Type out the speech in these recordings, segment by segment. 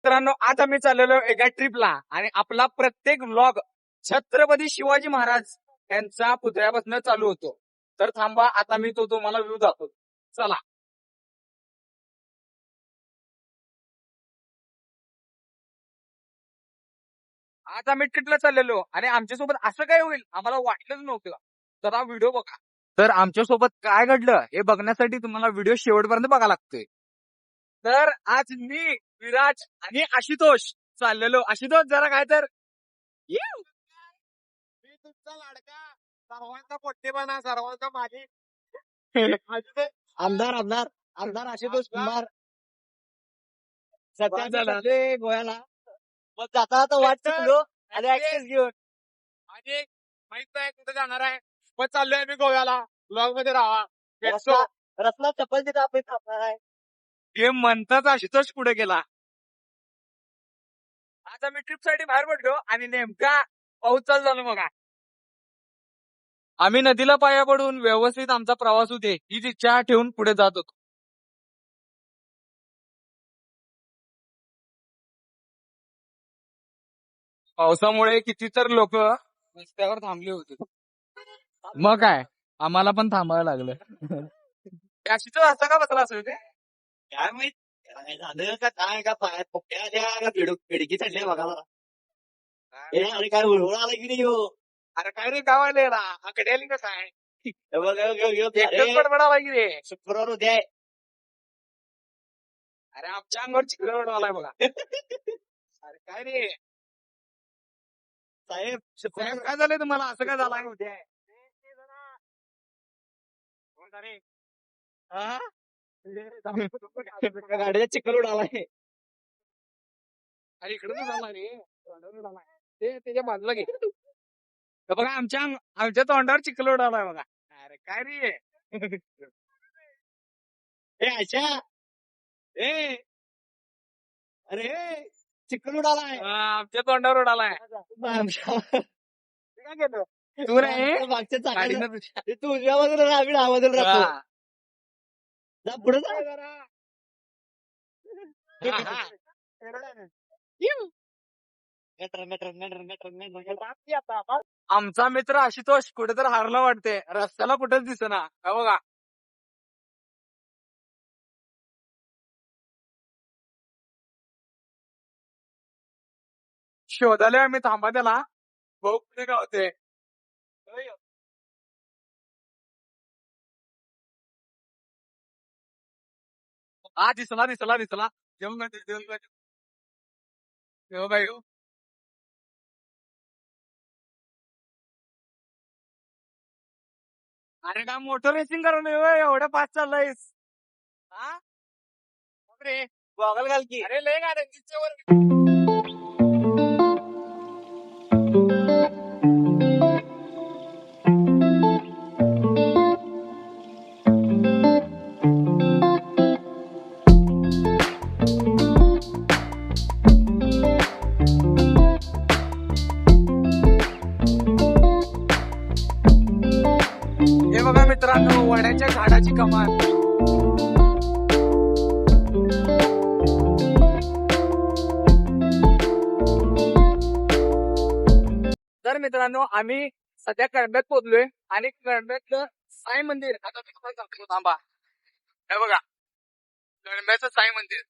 मित्रांनो, आज आम्ही चाललेलो एका ट्रिपला आणि आपला प्रत्येक व्लॉग छत्रपती शिवाजी महाराज यांचा पुतळ्यापासून चालू होतो. तर थांबा, आता मी तो तुम्हाला व्ह्यू दाखवतो. चला. आज आम्ही ट्रिपला चाललेलो आणि आमच्यासोबत असं काय होईल आम्हाला वाटलंच नव्हतं. तर हा व्हिडिओ बघा. तर आमच्यासोबत काय घडलं हे बघण्यासाठी तुम्हाला व्हिडिओ शेवटपर्यंत बघा लागतोय. तर आज मी, विराज आणि आशुतोष चाललेलो. आशुतोष जरा काय तर मी तुमचा लाडका सर्वांचा पोट्टेपणा सर्वांचा माझी आमदार आमदार आमदार आशुतोष कुमार सध्या झाले गोव्याला. मग जाता आता वाट चुकलो आणि ऍक्सेस घेऊन आणि माहित नाही कुठे जाणार आहे. पण चाललोय आम्ही गोव्याला. ब्लॉग मध्ये राहा. रत्ना चप्पल तिथं आपण थांबणार आहे. हे म्हणताच आशुतोष पुढे गेला. आज आम्ही ट्रिप साठी बाहेर पडलो आणि नेमका पाऊस चालू झाला बघा. आम्ही नदीला पाया पडून व्यवस्थित आमचा प्रवास होते हीच इच्छा ठेवून पुढे जात होतो. पावसामुळे किती तर लोक रस्त्यावर थांबले होते. मग काय, आम्हाला पण थांबावं लागलं. आशुतोष असं का बसला असेल ते काय माहित काय झालं का काय का पायात पोट्या आल्या का पिडकी चढल्या बघा मला. अरे काय उळवळ आला की नाही हो. अरे काय रे गावाला आकडे आली का काय एकटंच बडबडाला की रे. शुक्रवार उद्या आहे. अरे आमच्या अंगावर चिखल उडवालाय बघा. अरे काय रे साहेब साहेब, काय झालंय तुम्हाला, असं काय झालंय? उद्या आहे. हा? गाडीचा चिखल उडालाय. अरे इकडून झाला रे, तोंडावर उडालाय. ते त्याच्या बाजूला घे. तर बघा आमच्या तोंडावर चिखल उडालाय बघा. अरे काय रे ए आशा ए अरे चिखल उडालाय. आमच्या तोंडावर उडालाय. काय केलं तू रे मागच्या चाकाला गाडीनं तुझ्या. तू उजव्या बाजूला राहा, आम्ही डाव्या बाजूला राहतो. हा. जा पुढे जा जरा. आमचा मित्र आशुतोष कुठेतरी हारला वाटते, रस्त्याला कुठेच दिसेना. हा बघा. शोधाले आम्ही, थांबा त्याला भाऊ कुठे गावते. हा दिसला दिसला दिसला. जेवण बाई. अरे काय मोटर रेसिंग करून एवढ्या पास चाललायस. हा रे गॉगल घाल की. अरे लय गाड्यांच्या वर. हे बघा मित्रांनो, वड्याच्या झाडाची कमान. तर मित्रांनो, आम्ही सध्या कळंब्यात पोहोचलोय आणि कळंब्यातलं साई मंदिर आता तुम्हाला दाखवतो. थांबा. हे बघा, कळंब्याचं साई मंदिर.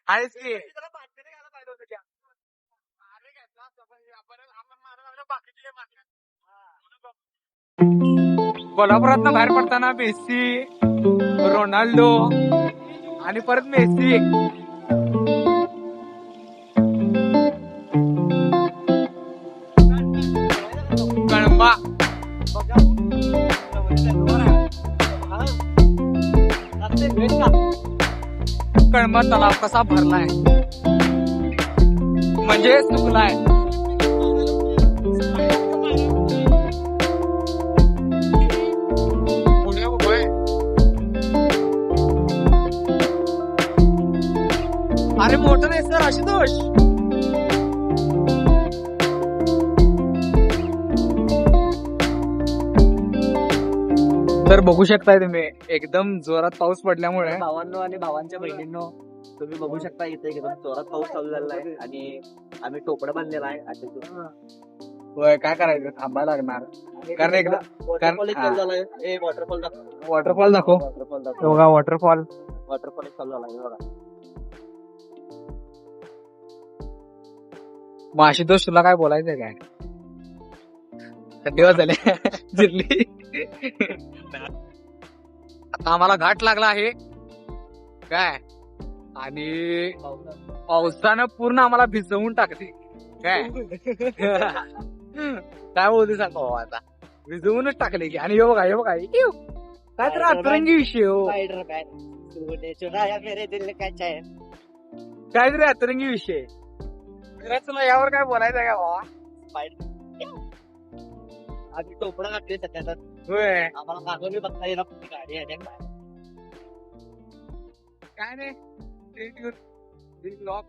आहेच की. कोल्हापुरात बाहेर पडताना मेसी, रोनाल्डो आणि परत मेसी. कळंबा कळंबा तलाव कसा भरलाय म्हणजे सुकलाय. अरे मोठं नाही सर आशुतोष. तर बघू शकताय तुम्ही एकदम जोरात पाऊस पडल्यामुळे भावांनो आणि भावांच्या बहिणींनो तुम्ही बघू शकता इथे एकदम जोरात पाऊस चालू झालेला आहे आणि आम्ही टोपडं बांधलेला आहे होय, काय करायचं, थांबायला लागणार. कारण एकदा वॉटरफॉल हा. चालू झालाय. ए वॉटरफॉल दाखव. वॉटरफॉल दाखव. वॉटरफॉल हे दाखव. बघा वॉटरफॉल. वॉटरफॉल चालू झालाय बघा. मग आशुतोष तुला काय बोलायचंय काय? दिवस झाले जिरली. आता आम्हाला घाट लागला आहे काय, आणि पावसानं पूर्ण आम्हाला भिजवून टाकते काय. काय बोलते सांग भाऊ, आता भिजवूनच टाकले की. आणि हे बघा इव. काय तर अतरंगी विषय हो, स्पायडर मॅन तूने चुराया मेरे दिल का चैन. काय तरी अतरंगी विषय. खरंच तुला यावर काय बोलायचं आहे का भावा? आम्ही टोपडं घातले सध्या तर होय, आम्हाला मागून बी बघता येणार कुठली गाडी आहे काय. काय नाही ब्लॉग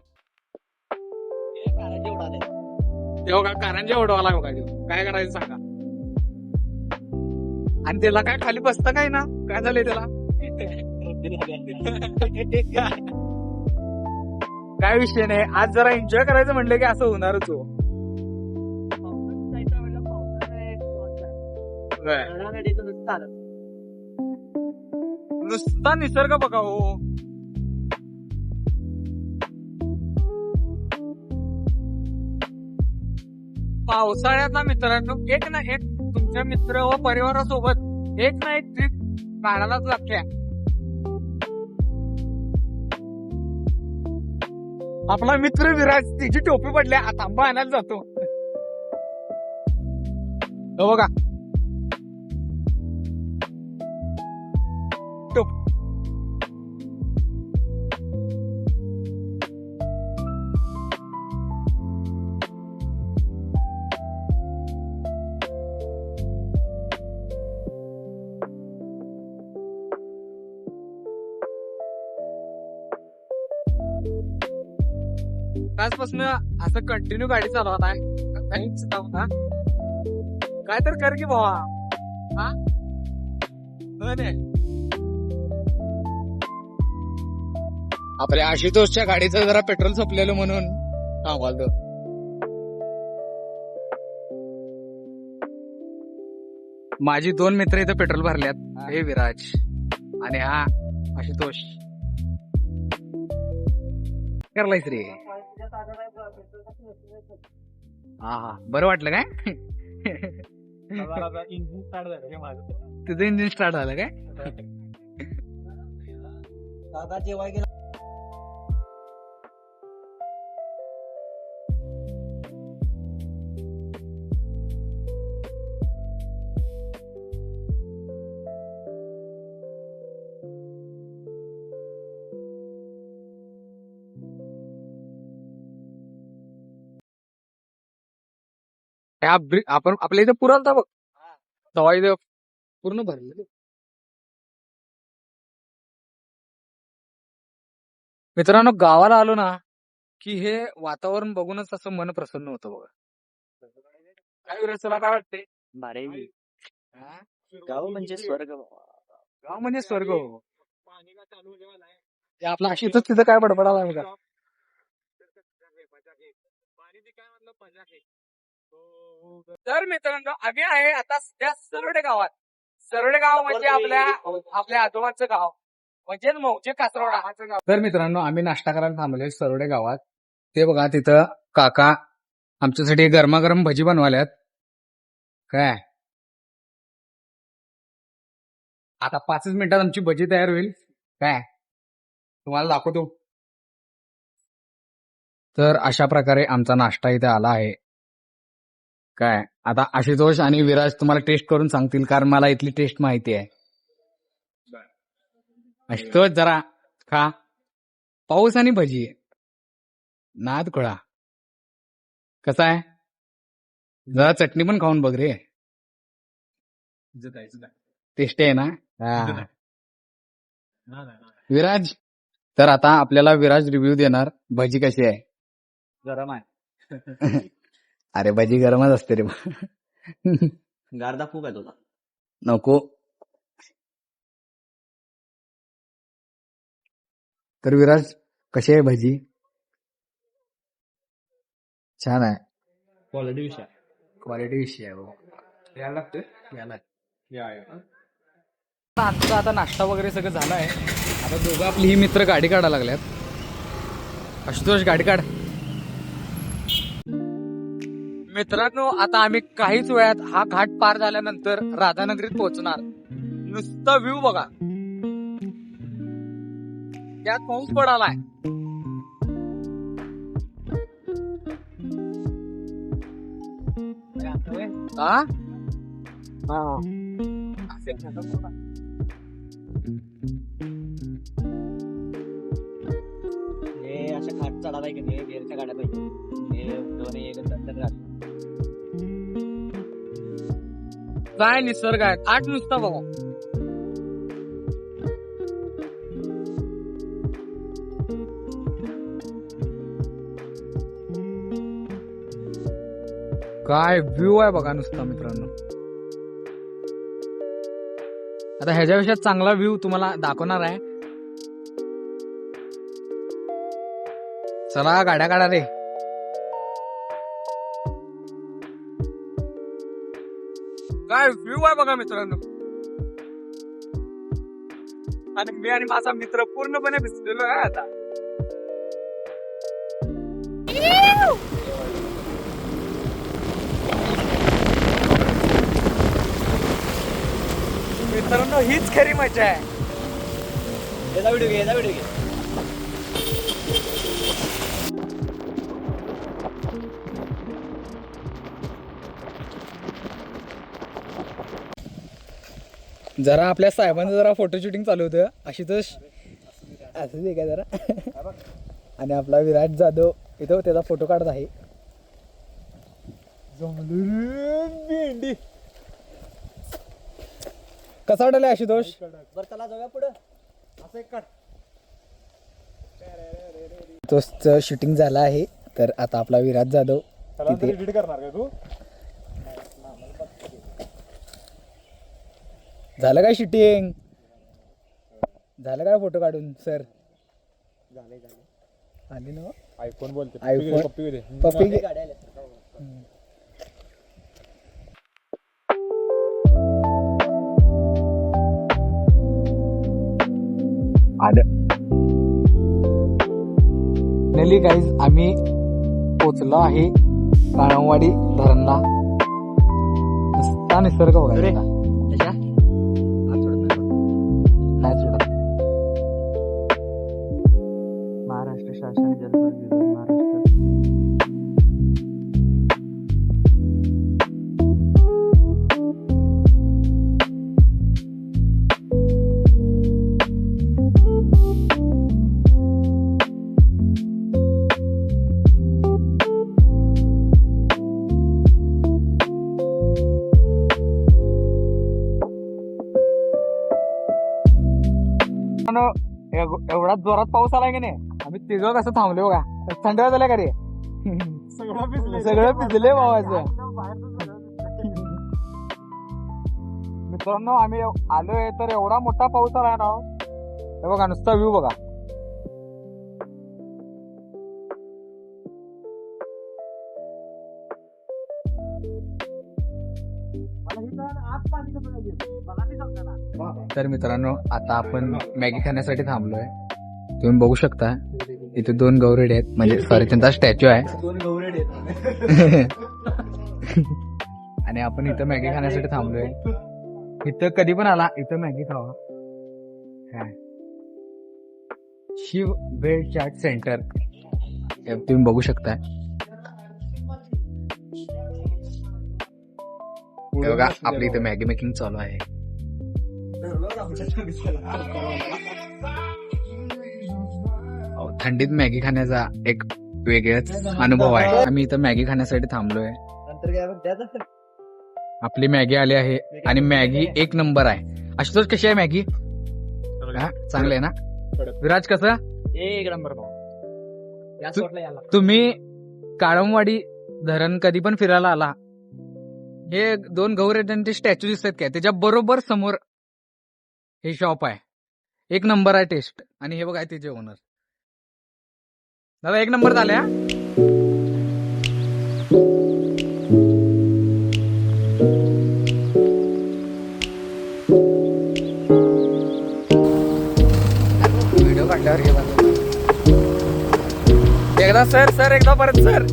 हे कारंजे उडाले. तेव्हा कारंजा उडवाला बघा ह्यो. काय करायचं सांगा. आणि त्याला काय खाली बसतं काय ना, काय झालंय त्याला. काय विषय नाही, आज जरा एन्जॉय करायचं म्हणलं की असं होणारच हो. नुसता निसर्ग बघा हो. पावसाळ्यात ना मित्रांनो, एक ना एक तुमच्या मित्र व परिवारासोबत एक ना एक ट्रिप काढायलाच लागते. आपला मित्र विराज, तिची टोपी पडल्या, आता आंबा आणायला जातो. हो बघा आजपासून असं कंटिन्यू गाडी चालवत आहे. काय तर कर की भावा. हा हो ने. आपल्या आशुतोषच्या गाडीचं जरा पेट्रोल संपलेलं म्हणून सांगाल. माझी 2 मित्र इथं पेट्रोल भरल्यात, हे विराज आणि हा आशुतोष. करलायस रे. हा बरं वाटलं काय? इंजिन स्टार्ट झालं माझं. तुझं इंजिन स्टार्ट झालं काय? दादा जेव्हा गेला आपण आपल्या इथं पुरा आलता बघ, तेव्हा इथं पूर्ण भरलं. मित्रांनो, गावाला आलो ना की हे वातावरण बघूनच असं मन प्रसन्न होतं बघा. काय विराज, तुला काय वाटते? बारे हा? गाव म्हणजे स्वर्ग. गाव म्हणजे स्वर्ग हो. ते आपला आशितच तिथं काय बडबडाला आहे बघा. तर मित्रांनो, आम्ही आहे आता सध्या सरवडे गावात. सरवडे गाव म्हणजे आपल्या आजोबांचं गाव, म्हणजे मौजे कासरवाडा गाव. तर मित्रांनो, आम्ही नाश्ता करायला थांबलोय सरवडे गावात. ते बघा तिथं काका आमच्यासाठी गरमागरम भजी बनवाल्यात काय. आता 5 मिनिटात आमची भजी तयार होईल काय, तुम्हाला दाखवतो. तर अशा प्रकारे आमचा नाश्ता इथे आला आहे काय. आता आशुतोष आणि विराज तुम्हाला टेस्ट करून सांगतील, कारण मला इथली टेस्ट माहिती आहे. आशुतोष जरा खा. पाऊस आणि भजी, नाद खोळा कसा आहे. जरा चटणी पण खाऊन बघ रे, टेस्टी आहे ना. हा. विराज, तर आता आपल्याला विराज रिव्ह्यू देणार भजी कशी आहे. गरम आहे. अरे भजी गरमच असते रे. गारदा खूप आहे तुला. नको. तर विराज कशी आहे भाजी? छान आहे. क्वालिटी विषय क्वालिटी विषय आहे बाबा. यायला लागतोय याला या आमचा आता नाश्ता वगैरे सगळं झाला आहे. आता दोघं आपली ही मित्र गाडी काढायला लागल्यात. आशुतोष गाडी काढ. मित्रांनो आता आम्ही काहीच वेळात हा घाट पार झाल्यानंतर राधानगरीत पोहोचणार. नुसता व्ह्यू बघा. त्यात पाऊस पडालाय. हा हे अशा खाट चढायला की नाही गेरच्या गाड्या पाहिजे हे दोन्ही एकच काय निसर्ग आहे. घाट नुसता बघा. काय व्ह्यू आहे बघा नुसता मित्रांनो. आता ह्याच्यापेक्षा चांगला व्ह्यू तुम्हाला दाखवणार आहे. चला गाड्या काढा रे. काय व्ह्यू आहे बघा मित्रांनो. आणि मी आणि माझा मित्र पूर्णपणे भिजलेलो आहे आता. मित्रांनो हीच खरी मजा आहे. याचा व्हिडिओ घे याचा व्हिडिओ घे जरा आपल्या साहेबांचं जरा फोटो शूटिंग चालू होतं. आशुतोष असं दे का जरा. आणि आपला विराट जाधव इथं त्याचा फोटो काढत आहे. भेंडी कसा वाटला आशुतोष? बरं चला जाऊया पुढं असं एक काढ तोच शूटिंग झाला आहे. तर आता आपला विराट जाधव तिथे एडिट करणार का तू झालं काय शूटिंग? झालं काय फोटो काढून सर? झाले आली ना आयफोन बोलते आयफोन पप्पी पप्पी गाड्या फायनली गाईज आम्ही पोचलो आहे काळमवाडी धरणला. नुसता निसर्ग बघायचा. नाही सोडत. महाराष्ट्र शासन जलभर विभाग महाराष्ट्र. एवढा जोरात पाऊस आलाय की नाही. आम्ही तिघं कसं थांबले बघा. थंड झालं का रे? सगळं भिजले भावाचं. मित्रांनो आम्ही आलोय तर एवढा मोठा पाऊस आलाय ना. हे बघा नुसता व्ह्यू बघा. तर मित्रांनो आता आपण मॅगी खाण्यासाठी थांबलोय. तुम्ही बघू शकता इथे 2 गौरेडे आहेत. म्हणजे सॉरी त्यांचा स्टॅच्यू आहे. 2 गौरेड आहेत आणि आपण इथं मॅगी खाण्यासाठी थांबलोय. इथं कधी पण आला इथं मॅगी खावा. शिव वेळ चाट सेंटर तुम्ही बघू शकता. बघा आपली इथे मॅगी मेकिंग चालू आहे. थंडीत मॅगी खाण्याचा एक वेगळाच अनुभव आहे. आम्ही इथं मॅगी खाण्यासाठी थांबलोय. नंतर काय मग त्याचं आपली मॅगी आली आहे आणि मॅगी 1 नंबर आहे. आशुतोष कशी आहे मॅगी? चांगली आहे ना? विराज कसं? एक नंबर तुम्ही काळमवाडी धरण कधी पण फिरायला आला. हे 2 गौरेड्यांचे स्टॅच्यू दिसतात काय त्याच्या बरोबर समोर हे शॉप आहे. 1 नंबर आहे टेस्ट. आणि हे बघा तिचे ओनर दादा 1 नंबर झाल्या. व्हिडिओ काढल्यावर हे बघा. एकदा सर एकदा परत सर.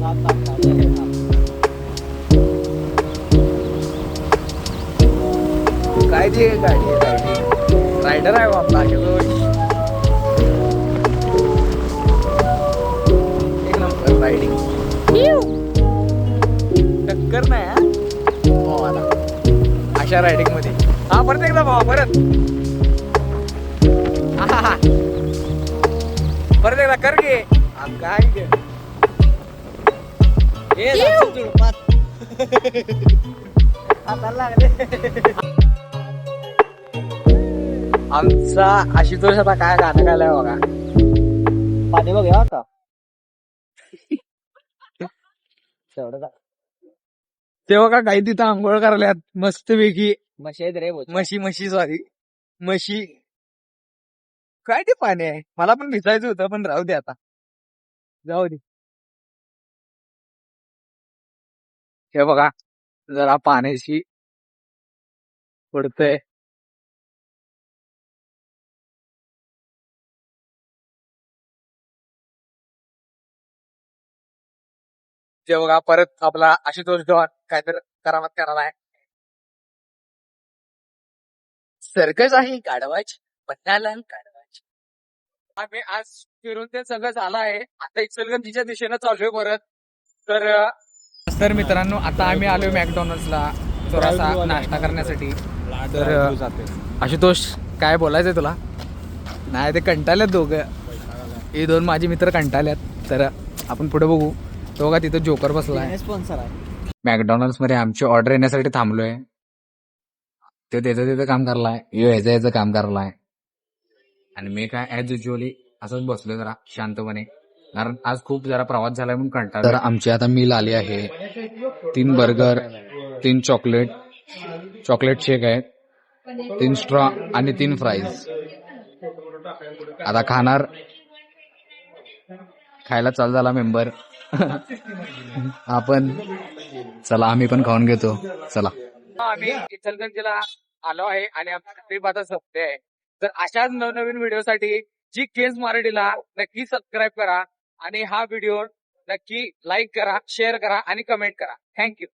काय ती गाडी रायडर आहे आपला एक नंबर रायडिंग. टक्कर नाही हा भावाला अशा रायडिंग मध्ये. हा परत एकदा भावा परत. आहा. परत एकदा कर घे. काय घे आमचा आशुतोष आता काय गाणं गायलाय बघा. पाणी बघ आता ते बघा काही तिथं आंघोळ करायल्यात मस्त पैकी. म्हशी रे म्हशी सॉरी म्हशी. काय ते पाणी आहे मला पण भिजायचं होतं पण राहू दे आता जाऊ दे. हे बघा जरा पाण्याची पडतंय. ते बघा परत आपला आशुतोष जवान काहीतरी करामत करायला. सर्कस आहे गाढवाची पन्नाला गाढवाची. आम्ही आज फिरून ते सगळं झालं आहे. आता इचलकरंजीच्या दिशेनं चाललोय परत. तर मित्रांनो आता आम्ही आलोय मॅकडॉनल्ड्सला थोडासा नाश्ता करण्यासाठी. तर आशुतोष काय बोलायचंय तुला. नाही ते कंटाळल्यात दोघं. हे 2 माझे मित्र कंटाळल्यात. तर आपण पुढे बघू. तो का तिथं जोकर बसलाय. स्पॉन्सर आहे मॅकडॉनल्ड्स मध्ये आमची ऑर्डर येण्यासाठी थांबलोय. तो त्याचं काम करलाय. याचं काम करलाय. आणि मी काय ऍज युजली असंच बसलोय जरा शांतपणे. कारण आज खूप जरा प्रवास झालाय म्हणून कंटाळा. तर आमची आता मील आली आहे. 3 बर्गर 3 चॉकलेट शेक आहेत 3 स्ट्रॉ आणि 3 फ्राईज. आता खायला चालू झाला मेंबर. आपण चला आम्ही पण खाऊन घेतो. चला आम्ही इचलकरंजीला आलो आहे आणि आमची ट्रिप आता संपते आहे. तर अशाच नवनवीन व्हिडिओसाठी जी केस मराठीला नक्की सबस्क्राईब करा आणि हा व्हिडिओ नक्की लाईक करा शेअर करा आणि कमेंट करा. थँक्यू.